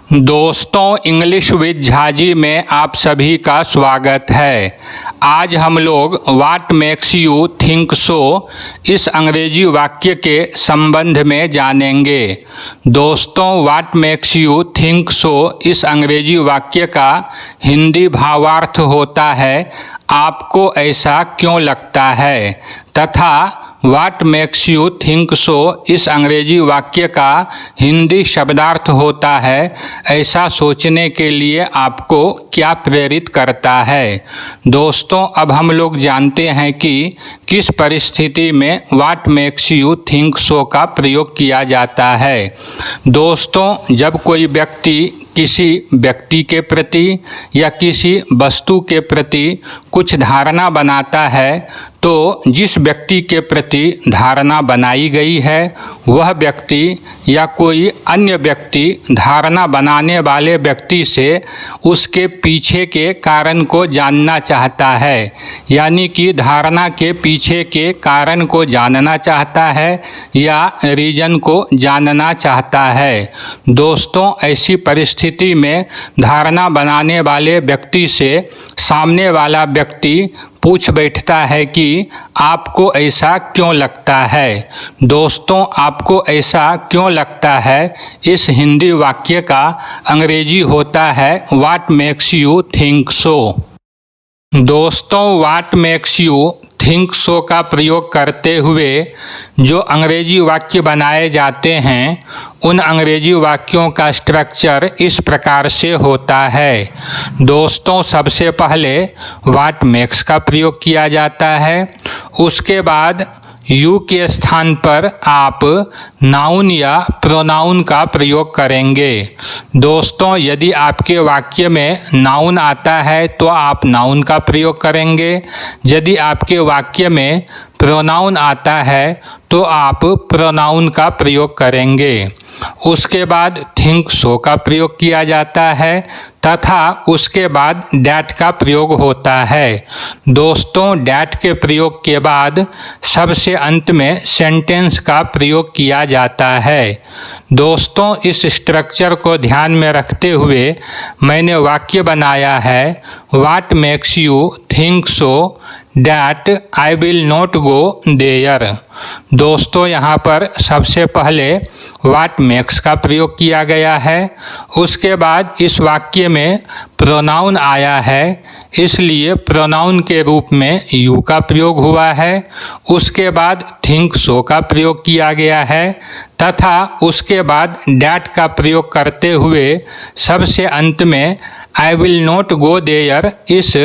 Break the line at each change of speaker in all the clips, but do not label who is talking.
दोस्तों, English with Jhaji में आप सभी का स्वागत है। आज हम लोग व्हाट मेक्स यू थिंक सो इस अंग्रेजी वाक्य के संबंध में जानेंगे। दोस्तों, व्हाट मेक्स यू थिंक सो इस अंग्रेजी वाक्य का हिंदी भावार्थ होता है आपको ऐसा क्यों लगता है, तथा व्हाट मेक्स यू थिंक सो इस अंग्रेजी वाक्य का हिंदी शब्दार्थ होता है ऐसा सोचने के लिए आपको क्या प्रेरित करता है। दोस्तों, अब हम लोग जानते हैं कि किस परिस्थिति में what makes you think so का प्रयोग किया जाता है। दोस्तों, जब कोई व्यक्ति किसी व्यक्ति के प्रति या किसी वस्तु के प्रति कुछ धारणा बनाता है तो जिस व्यक्ति के प्रति धारणा बनाई गई है वह व्यक्ति या कोई अन्य व्यक्ति धारणा बनाने वाले व्यक्ति से उसके पीछे के कारण को जानना चाहता है, यानी कि धारणा के पीछे के कारण को जानना चाहता है या रीजन को जानना चाहता है। दोस्तों, ऐसी परिस्थिति में धारणा बनाने वाले व्यक्ति से सामने वाला व्यक्ति पूछ बैठता है कि आपको ऐसा क्यों लगता है। दोस्तों, आपको ऐसा क्यों लगता है इस हिंदी वाक्य का अंग्रेजी होता है what makes you think so. दोस्तों, what makes you think so का प्रयोग करते हुए जो अंग्रेजी वाक्य बनाए जाते हैं उन अंग्रेजी वाक्यों का स्ट्रक्चर इस प्रकार से होता है। दोस्तों, सबसे पहले व्हाट मेक्स का प्रयोग किया जाता है, उसके बाद यू के स्थान पर आप नाउन या प्रोनाउन का प्रयोग करेंगे। दोस्तों, यदि आपके वाक्य में नाउन आता है तो आप नाउन का प्रयोग करेंगे। यदि आपके वाक्य में प्रोनाउन आता है तो आप प्रोनाउन का प्रयोग करेंगे। उसके बाद थिंक सो का प्रयोग किया जाता है तथा उसके बाद डैट का प्रयोग होता है। दोस्तों, डैट के प्रयोग के बाद सबसे अंत में सेंटेंस का प्रयोग किया जाता है। दोस्तों, इस स्ट्रक्चर को ध्यान में रखते हुए मैंने वाक्य बनाया है what makes you think so that I will not go there. दोस्तों, यहाँ पर सबसे पहले व्हाट मेक्स का प्रयोग किया गया है, उसके बाद इस वाक्य में प्रोनाउन आया है इसलिए प्रोनाउन के रूप में यू का प्रयोग हुआ है। उसके बाद थिंक सो का प्रयोग किया गया है तथा उसके बाद डैट का प्रयोग करते हुए सबसे अंत में I will not go there इस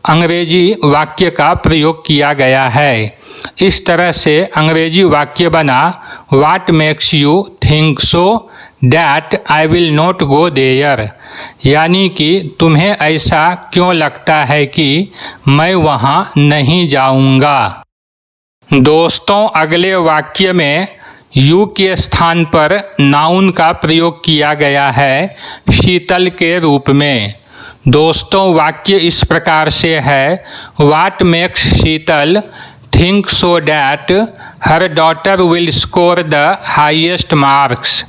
अंग्रेजी वाक्य का प्रयोग किया गया है। इस तरह से अंग्रेजी वाक्य बना what makes you think so that I will not go there, यानी कि तुम्हें ऐसा क्यों लगता है कि मैं वहाँ नहीं जाऊँगा। दोस्तों, अगले वाक्य में यू के स्थान पर नाउन का प्रयोग किया गया है शीतल के रूप में। दोस्तों, वाक्य इस प्रकार से है what makes Sheetal think so that her daughter will score the highest marks,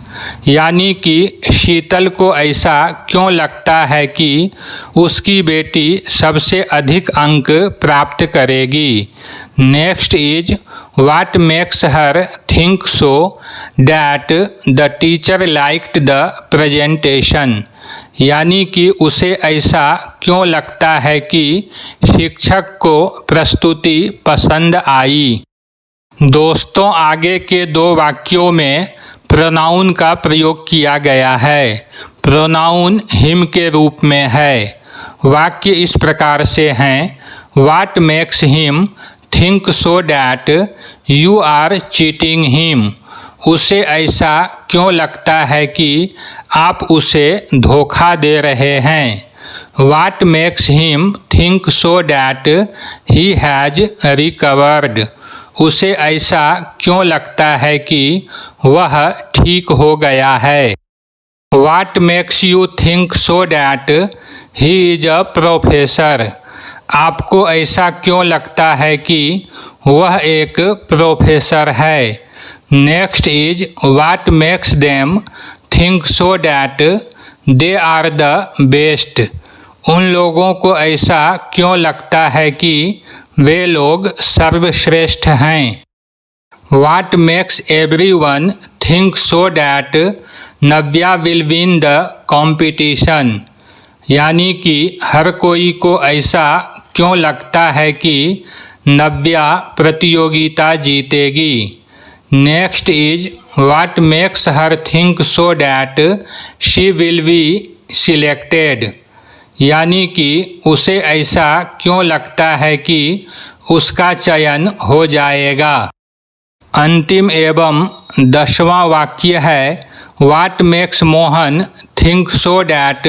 यानी कि शीतल को ऐसा क्यों लगता है कि उसकी बेटी सबसे अधिक अंक प्राप्त करेगी। Next is what makes her think so that the teacher liked the presentation, यानी कि उसे ऐसा क्यों लगता है कि शिक्षक को प्रस्तुति पसंद आई। दोस्तों, आगे के दो वाक्यों में प्रोनाउन का प्रयोग किया गया है। प्रोनाउन हिम के रूप में है। वाक्य इस प्रकार से हैं what makes him think so that you are cheating him, उसे ऐसा क्यों लगता है कि आप उसे धोखा दे रहे हैं। What makes him think so that he has recovered, उसे ऐसा क्यों लगता है कि वह ठीक हो गया है। What makes you think so that he is a professor, आपको ऐसा क्यों लगता है कि वह एक प्रोफेसर है। Next is what makes them think so that they are the best. उन लोगों को ऐसा क्यों लगता है कि वे लोग सर्वश्रेष्ठ हैं। What makes everyone think so that Navya will win the competition। यानी कि हर कोई को ऐसा क्यों लगता है कि नव्या प्रतियोगिता जीतेगी। Next is what makes her think so that she will be selected. यानी कि उसे ऐसा क्यों लगता है कि उसका चयन हो जाएगा। अंतिम एवं 10वां वाक्य है what makes Mohan think so that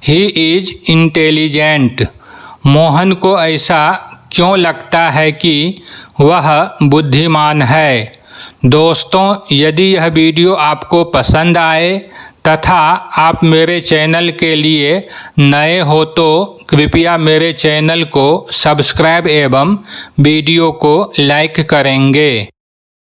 he is intelligent. Mohan को ऐसा क्यों लगता है कि वह बुद्धिमान है। दोस्तों, यदि यह वीडियो आपको पसंद आए तथा आप मेरे चैनल के लिए नए हो तो कृपया मेरे चैनल को सब्सक्राइब एवं वीडियो को लाइक करेंगे।